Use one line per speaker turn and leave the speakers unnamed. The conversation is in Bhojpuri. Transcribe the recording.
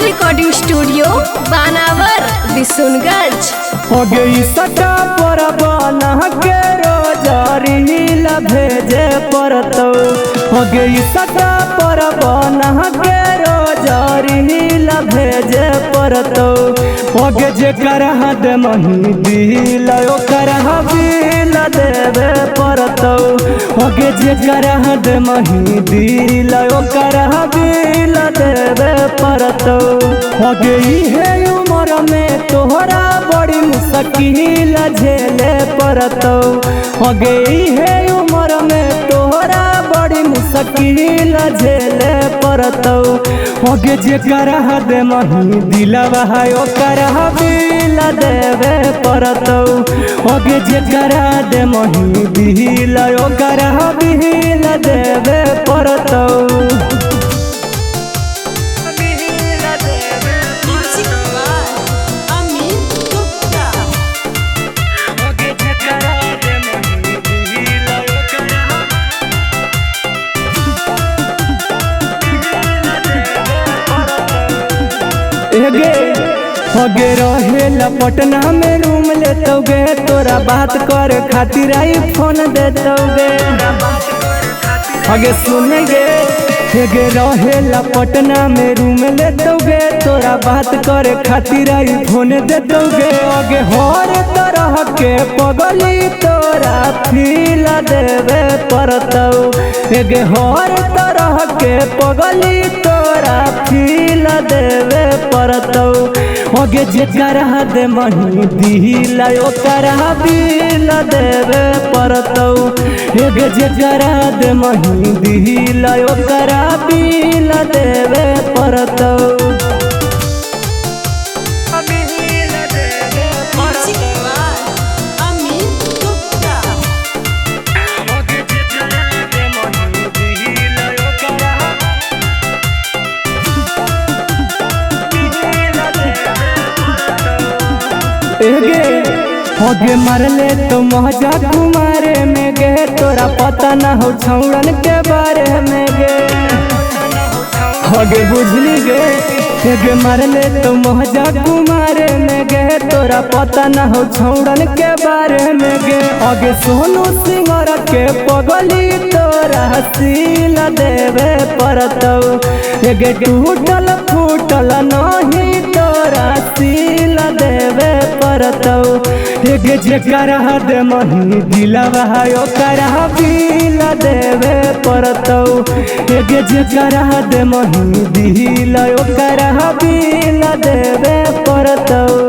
रिकॉर्डिंग स्टूडियो बानावर बिशुनगंज।
हो गई सटा पर बना के रोजरी ला भेजे परतो। हो गई सटा पर बना के रोजरी ला भेजे परतो। हो गे जे करह दे मही दिल ओकर बिल देवे परतो। हो गे जे करह दे मही दिल ओकर बिल देवे परतो। हो गई है उम्र में तोहरा बड़ी मुश्किल झेले परतो। हो गई है उम्र में तोहरा बड़ी मुश्किल झेले परतो। हो गे जे करह दे मही दिलवा ओकर बिल देवे परतो। हो गे जे करह दे मही दिल ओकर बिल देवे परतो। होगे रहेला पटना में रूम लेतोगे। तोरा बात कर खातिर आई फोन देतोगे। होगे सुनेगे हेगे रहेला पटना में रूम लेतोगे। तोरा बात कर खातिर आई फोन देतोगे। होगे हर तरह के पगली तोरा फील देवे परतो। हेगे हर तरह के पगली तोरा फील देवे परतो। होगे जे करह दे मही दिल ओकर बिल देवे परतो। हेगे जे करह दे मही दिल ओकर बिल देवे परतो। होगे मरले तो महजा कुमारे में गे। तोरा पता ना हो छौड़न के बारे में गे। होगे बुझली गे हेगे मरले तो महजा कुमारे में गे। तोरा पता ना हो छौड़न के बारे में गे। होगे सोनू सिंगर के पगली तोरा सील देवे परतो। हेगे टूटल फूटल नहीं तोरा सील देवे परतो। हेगे जे करह दे मही दिलवा ओकर बिल देवे परतो। हेगे जे करह दे मही दिल ओकर बिल देवे परतो।